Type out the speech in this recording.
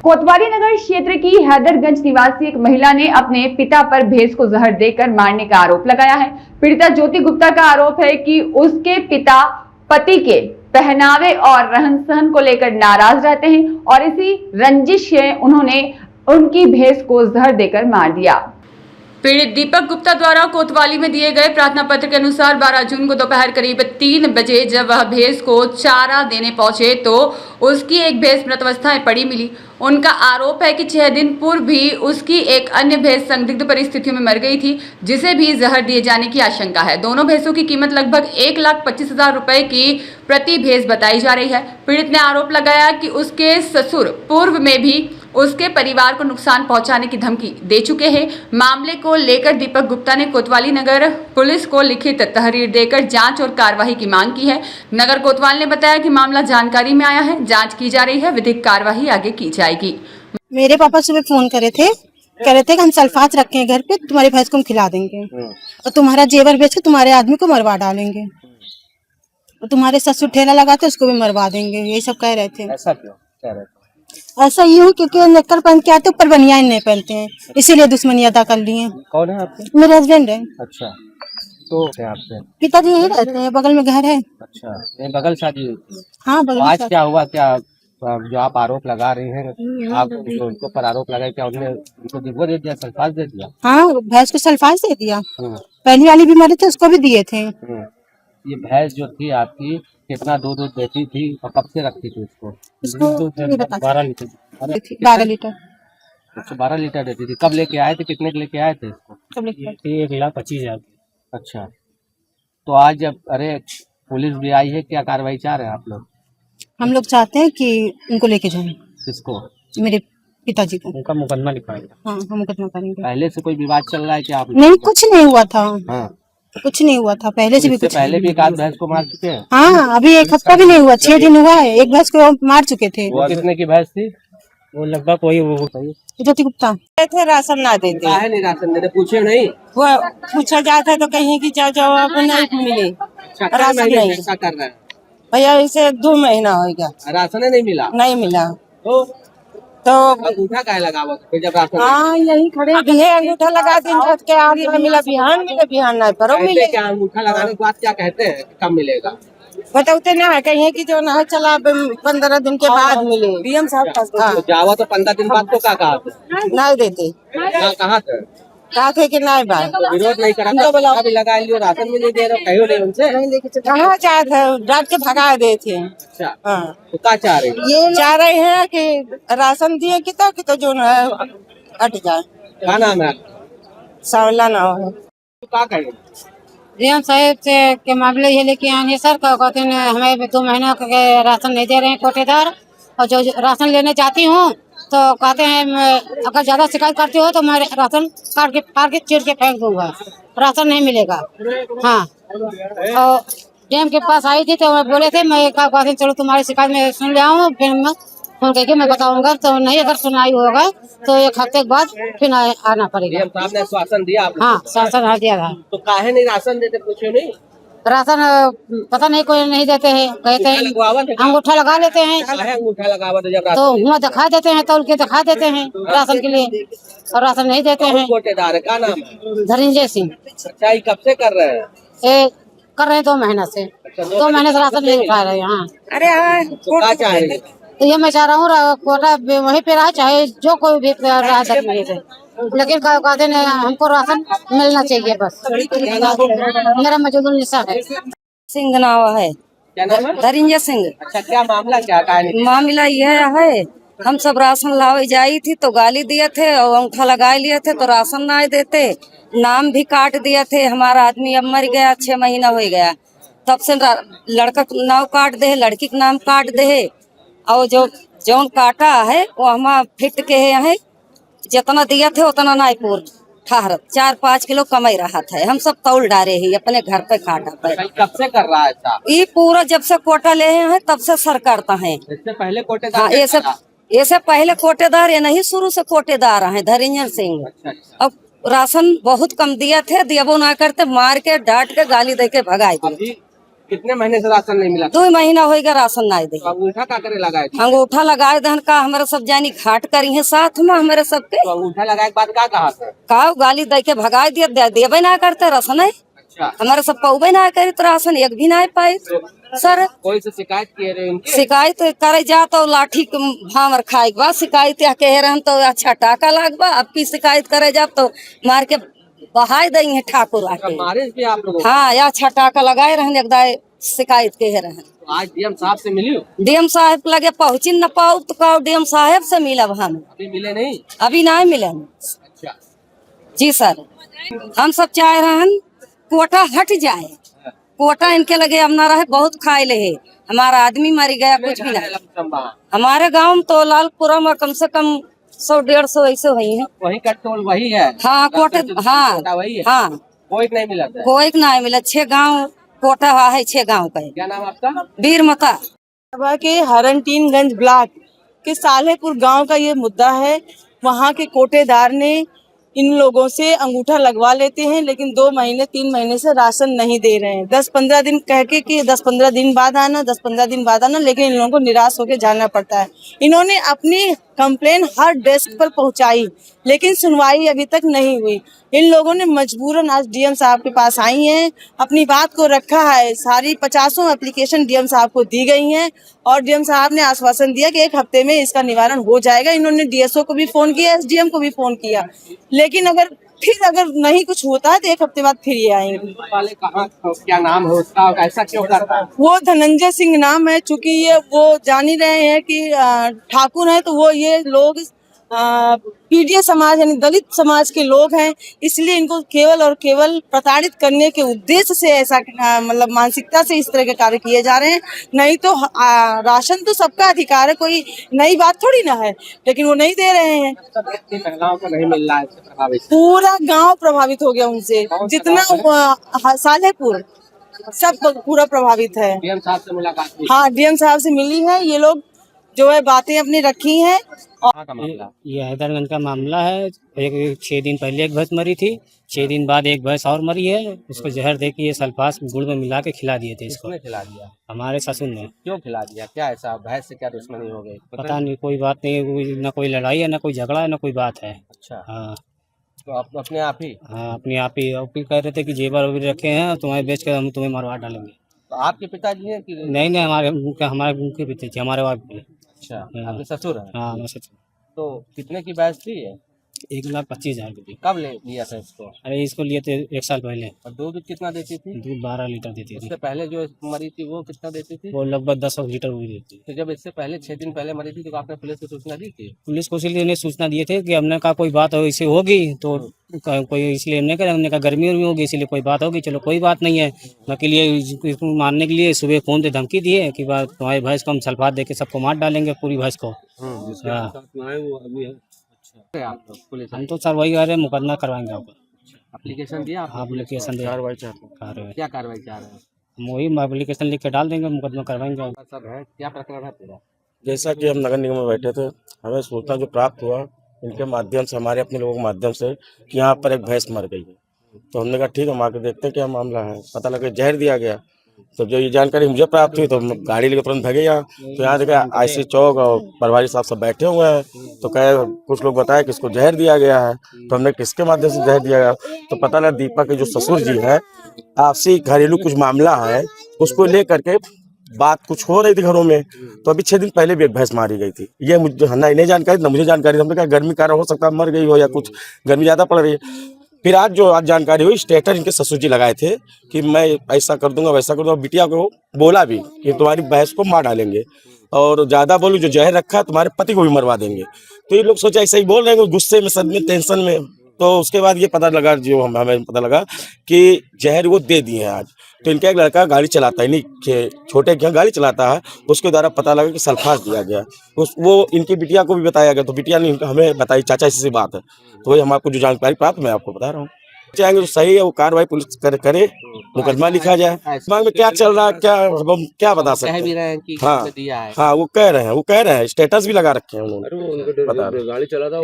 कोतवाली नगर क्षेत्र की हैदरगंज निवासी एक महिला ने अपने पिता पर भैंस को जहर देकर मारने का आरोप लगाया है। पीड़िता ज्योति गुप्ता का आरोप है कि उसके पिता पति के पहनावे और रहन सहन को लेकर नाराज रहते हैं और इसी रंजिश में उन्होंने उनकी भैंस को जहर देकर मार दिया। पीड़ित दीपक गुप्ता द्वारा कोतवाली में दिए गए प्रार्थना पत्र के अनुसार 12 जून को दोपहर करीब 3 बजे जब वह भैंस को चारा देने पहुंचे तो उसकी एक भैंस मृत अवस्था में पड़ी मिली। उनका आरोप है कि 6 दिन पूर्व भी उसकी एक अन्य भैंस संदिग्ध परिस्थितियों में मर गई थी, जिसे भी जहर दिए जाने की आशंका है। दोनों भैंसों की कीमत लगभग 1,25,000 रुपए की प्रति भैंस बताई जा रही है। पीड़ित ने आरोप लगाया कि उसके ससुर पूर्व में भी उसके परिवार को नुकसान पहुंचाने की धमकी दे चुके हैं। मामले को लेकर दीपक गुप्ता ने कोतवाली नगर पुलिस को लिखित तहरीर देकर जांच और कार्रवाई की मांग की है। नगर कोतवाल ने बताया कि मामला जानकारी में आया है, जांच की जा रही है, विधिक कार्रवाई आगे की जाएगी। मेरे पापा सुबह फोन करे थे, कह रहे थे कि हम सल्फात रखे हैं घर पे, तुम्हारी भैंस को हम खिला देंगे और तुम्हारा जेवर बेच के तुम्हारे आदमी को मरवा डालेंगे और तुम्हारे ससुर ठेला लगाते उसको भी मरवा देंगे, यही सब कह रहे थे। ऐसा क्यों कह रहे थे? ऐसा यूँ क्योंकि नेकर पहन के आते ऊपर बनियान नहीं पहनते हैं, इसीलिए दुश्मनी अदा कर ली है। कौन है आपके? मेरे हस्बैंड है। अच्छा, तो आपसे पिताजी यही रहते हैं, बगल में घर है। अच्छा, ये बगल शादी हुई थी? हाँ बगल। आज क्या हुआ? क्या जो आप आरोप लगा रहे हैं, आप जो उनको पर आरोप लगाए, क्या उन्होंने उनको वो दे दिया, सल्फास दे दिया? हाँ भैंस को सल्फास दे दिया, पहली वाली बीमारी थी उसको भी दिए थे। ये भैंस जो थी आपकी कितना दूध देती थी और कब से रखती थी उसको? 12 लीटर। 12 लीटर। अच्छा, 12 लीटर देती थी। कब लेके आए थे? कितने के लेके आए थे इसको? 1,25,000। अच्छा, तो आज जब अरे पुलिस भी आई है, क्या कार्रवाई चाह रहे हैं आप लोग? हम लोग चाहते हैं कि उनको लेके जाएं। किसको? मेरे पिताजी को। उनका मुकदमा लिखवाएगा। हाँ हम मुकदमा करेंगे। पहले से कोई विवाद चल रहा है क्या आप? नहीं, कुछ नहीं हुआ था। हाँ, कुछ नहीं हुआ था, पहले से भी कुछ पहले भी एक आध भैंस को मार चुके हैं? हाँ अभी एक हफ्ता भी नहीं हुआ, 6 दिन हुआ है, एक भैंस को मार चुके थे। वो कितने की भैंस थी? वो लगभग वही वो ज्योति गुप्ता थे, राशन ना देते। काहे नहीं राशन देते? पूछे नहीं? वो पूछा जाता है तो कहीं की जवाब नहीं मिले। राशन नहीं ऐसा कर रहे हैं भैया, इसे 2 महीना हो गया, राशन नहीं मिला। नहीं मिला तो अंगूठा काहे लगावा जब राशन? हाँ यही खड़े अभी है, अंगूठा लगा दिन के आगे में मिला, बिहान मिले, बिहान नहीं पर मिले। क्या अंगूठा लगाने के बाद क्या कहते हैं कब मिलेगा? बताते ना है कहीं की जो ना चला 15 दिन के बाद मिले। डीएम साहब तो जावा तो 15 दिन बाद तो क्या कहा थे? नहीं देते, कहा थे? कहा थे कि नहीं भाई विरोध नहीं करा था, अभी लगा लियो, राशन भी नहीं दे रहे, कहो नहीं उनसे? कहाँ चाह थे, डांट के भगा दे थे। अच्छा, हाँ तो क्या चाह रहे हैं? ये चाह रहे हैं कि राशन दिए कि तो जो है हट जाए। क्या नाम है? सावला ना हो। तो क्या कहेंगे? डीएम साहब से के मामले ये लेके आए सर, कहते हैं हमें 2 महीने का राशन नहीं दे रहे हैं कोटेदार, और जो राशन लेने जाती हूँ तो कहते हैं अगर ज्यादा शिकायत करती हो तो मैं राशन काट के चीर के फेंक दूंगा, राशन नहीं मिलेगा। हाँ, और डीएम के पास आई थी तो मैं बोले थे, मैं कहते चलो तुम्हारी शिकायत में सुन ले आऊँ, फिर मैं फोन करके मैं बताऊंगा, तो नहीं अगर सुनाई होगा तो 1 हफ्ते के बाद फिर आना पड़ेगा। साहब ने आश्वासन दिया आप? हाँ शासन दिया था। तो काहे नहीं राशन देते? पूछे नहीं? राशन पता नहीं कोई नहीं देते हैं, कहते हैं अंगूठा लगा लेते हैं, अंगूठा लगावा तो जब तो हुआ दिखा देते हैं, तौल के दिखा देते हैं राशन के लिए, और राशन नहीं देते हैं। कोटेदार है, क्या नाम है? धनंजय सिंह। अच्छा, ये कब से कर रहे हैं? ये कर रहे हैं 2 महीने से, 2 महीने से राशन नहीं उठा रहे हैं। हाँ, अरे हाँ, तो क्या चाह रहे हैं? तो ये मैं चाह रहा हूँ कोटा वहीं पे रहा, चाहे जो कोई भी राशन मिले थे, लेकिन कहते हैं हमको राशन मिलना चाहिए बस। मेरा मौजूद निशा है, सिंह नाव है। क्या नाम है? धनंजय सिंह। अच्छा, क्या मामला क्या है? मामला यह है, हम सब राशन लावे जाई थी तो गाली दिए थे और अंगूठा लगा लिए थे तो राशन नहीं देते, नाम भी काट दिए थे। हमारा आदमी अब मर गया, 6 महीना हो गया, तब से लड़का का नाम काट दे, लड़की का नाम काट दे, और जो जौन काटा है वो हम फिट के है, जितना दिया थे उतना नहीं पूर ठहरत, 4-5 किलो कमाई रहा था। हम सब तौल डारे ही अपने घर पे काटा पे। कब से कर रहा है साहब? ये पूरा जब से कोटा ले हैं तब से सर करता है। इससे पहले कोटेदार? हाँ, ये पहले कोटेदार, ये नहीं शुरू से कोटेदार है धनंजय सिंह। अच्छा। अब राशन बहुत कम दिया थे, दियाबो ना करते, मार के डांट के गाली दे के भगाए दिए। कितने महीने से राशन नहीं मिला? 2 महीना हो गया राशन नहीं दे। तो अंगूठा का करे लगाए थे? अंगूठा लगाए दहन का हमारे सब जानी घाट करी है साथ में हमारे सबके। तो अंगूठा लगाए के बाद क्या कहा था? का गाली दे के भगाए दिया, देवे ना करते राशन है। अच्छा, हमारे सब पौबे ना करे तो राशन एक भी ना पाए सर। कोई से शिकायत किए रहे उनके? शिकायत करे जा तो लाठी के भावर खाए बा, शिकायत या कह रहे तो अच्छा टाका लागबा। अब की शिकायत करे जा तो मार के बहाई देंगे ठाकुर आके। मारे भी आप लोगों? हाँ या अच्छा टाका लगाए रहे एकदाय शिकायत कह रहे। तो आज डीएम साहब से मिली? डीएम साहब लगे पहुँची न पाओ तो कहो डीएम साहब से मिलब हम। अभी मिले नहीं? अभी नहीं मिले। अच्छा, जी सर, हम सब चाह रहे हैं कोटा हट जाए। कोटा इनके लगे अब ना रहे, बहुत खाए ले है। हमारा आदमी मर गया, कुछ भी नहीं। हमारे गांव में तो लालपुरा में कम से कम 100-150 ऐसे हुई है। वही कट्टोल वही है? हाँ कोटे, हाँ वही है? हाँ, कोई नहीं मिला था? कोई नहीं मिला। 6 गांव कोटा है, 6 गांव का। क्या नाम आपका? वीरमता। सभा के हरनटीनगंज ब्लॉक के सालेपुर गांव का ये मुद्दा है। वहां के कोटेदार ने इन लोगों से अंगूठा लगवा लेते हैं, लेकिन 2 महीने 3 महीने से राशन नहीं दे रहे हैं। 10-15 दिन कह के कि 10-15 दिन बाद आना, 10-15 दिन बाद आना, लेकिन इन लोगों को निराश होकर जाना पड़ता है। इन्होंने अपनी कंप्लेन हर डेस्क पर पहुंचाई, लेकिन सुनवाई अभी तक नहीं हुई। इन लोगों ने मजबूरन आज डीएम साहब के पास आई हैं, अपनी बात को रखा है। सारी 50 एप्लीकेशन डीएम साहब को दी गई हैं और डीएम साहब ने आश्वासन दिया कि 1 हफ्ते में इसका निवारण हो जाएगा। इन्होंने डीएसओ को भी फोन किया, एसडीएम को भी फोन किया, लेकिन अगर नहीं कुछ होता है तो 1 हफ्ते बाद फिर ये आएंगे। वाले कहाँ, क्या नाम है उसका, ऐसा क्यों करता है? वो धनंजय सिंह नाम है। चूंकि ये वो जान ही रहे हैं कि ठाकुर है, तो वो ये लोग पीडीए समाज यानी दलित समाज के लोग हैं, इसलिए इनको केवल और केवल प्रताड़ित करने के उद्देश्य से ऐसा मतलब मानसिकता से इस तरह के कार्य किए जा रहे हैं। नहीं तो राशन तो सबका अधिकार है, कोई नई बात थोड़ी ना है, लेकिन वो नहीं दे रहे हैं। महिलाओं को नहीं मिल रहा है, इससे प्रभावित पूरा गांव प्रभावित हो गया उनसे, जितना सालेपुर सब पूरा प्रभावित है। डीएम साहब से मुलाकात हुई? हाँ, डीएम साहब से मिली है। ये लोग जो है बातें अपनी रखी हैं। कहाँ का मामला? ये हैदरगंज का मामला है। एक 6 दिन पहले एक भैंस मरी थी, 6 दिन बाद एक भैंस और मरी है। उसको जहर दे के ये सल्फास गुड़ में मिला के खिला दिए थे इसको। किसने खिला दिया? हमारे ससुर ने। क्यों खिला दिया? क्या ऐसा भैंस से क्या दुश्मनी हो गई? पता नहीं, कोई बात नहीं, ना कोई लड़ाई है, ना कोई झगड़ा है, ना कोई बात है। अच्छा, हाँ तो आप अपने आप ही? हाँ, अपने आप ही कह रहे थे कि जेवर वेवर रखे हैं, तुम्हारे बेच कर हम तुम्हें मरवा डालेंगे। तो आपके पिताजी हैं कि? नहीं, हमारे उनके पिता थे, हमारे वाइफ थे। अच्छा, आपके ससुर हैं? हाँ, हमारे ससुर। तो कितने की भैंस थी ये? 1,25,000 की। कब ले लिया था इसको? अरे इसको लिए थे 1 साल पहले। और दूध कितना देती थी? दूध 12 लीटर देती थी। इससे पहले जो मरी थी वो कितना देती थी? वो लगभग 10 लीटर हुई देती। तो जब इससे पहले 6 दिन पहले मरी थी तो आपने पुलिस को सूचना दी थी? पुलिस को इसलिए ने सूचना दिए थे कि हमने कहा कोई बात हो इसे होगी तो कोई, इसलिए हमने कहा गर्मी उर्मी होगी इसलिए कोई बात होगी, चलो कोई बात नहीं है। के लिए इसको मारने के लिए सुबह फोन पे धमकी दिए कि बात तुम्हारी भैंस को हम सल्फात दे के सबको मार डालेंगे, पूरी भैंस को। हाँ, आप लोग पुलिस हम तो सर वही कह रहे हैं, मुकदमा करवाएंगे आपको। एप्लीकेशन दिया? हाँ, एप्लीकेशन दिया। क्या कार्रवाई चाह रहे हैं? हम वही एप्लीकेशन लिख के डाल देंगे, मुकदमा करवाएंगे। सब है, क्या प्रकरण है पूरा? जैसा कि हम नगर निगम में बैठे थे, हमें सूचना जो प्राप्त हुआ इनके माध्यम से, हमारे अपने लोगों के माध्यम से, कि यहाँ पर एक भैंस मर गई है। तो हमने कहा ठीक है, हम आके देखते हैं क्या मामला है। पता लगा जहर दिया गया। तो जब ये जानकारी मुझे प्राप्त हुई तो हम गाड़ी लेकर तुरंत भागे यहाँ। तो यहाँ देखा आईसी चौक और पटवारी साहब सब बैठे हुए हैं। तो कहे कुछ लोग बताए कि इसको जहर दिया गया है। तो हमने किसके माध्यम से जहर दिया गया, तो पता लगा दीपक के जो ससुर जी हैं, आपसी घरेलू कुछ मामला है, उसको लेकर के बात कुछ हो रही थी घरों में। तो अभी 6 दिन पहले भी एक भैंस मारी गई थी। ये मुझे नहीं जानकारी, ना मुझे जानकारी। हमने कहा गर्मी कारण हो सकता है मर गई हो, या कुछ गर्मी ज़्यादा पड़ रही है। फिर आज जानकारी हुई, स्टेटस इनके ससुर जी लगाए थे कि मैं ऐसा कर दूंगा वैसा कर दूंगा। बिटिया को बोला भी कि तुम्हारी भैंस को मार डालेंगे, और ज़्यादा बोलूँ जो जहर रखा है तुम्हारे पति को भी मरवा देंगे। तो ये लोग सोचा ऐसा ही बोल रहे हैं, गुस्से में, सदमे, टेंशन में। तो उसके बाद ये पता लगा, जो हमें पता लगा कि जहर वो दे दिए हैं आज। तो इनका एक लड़का गाड़ी चलाता है, नहीं छोटे क्या गाड़ी चलाता है, उसके द्वारा पता लगा कि सल्फास दिया गया। वो इनकी बिटिया को भी बताया गया। तो बिटिया ने हमें बताई, चाचा ऐसी बात है। तो वही हम आपको जो जानकारी प्राप्त मैं आपको बता रहा हूँ। चाहेंगे तो सही है, वो कार्रवाई पुलिस करे, मुकदमा लिखा जाए। दिमाग में क्या चल रहा है, क्या बता सकते हैं। भी रहे हैं कि हाँ दिया है। हाँ, वो कह रहे हैं, स्टेटस भी लगा रखे हैं उन्होंने। बता रहे गाड़ी चला था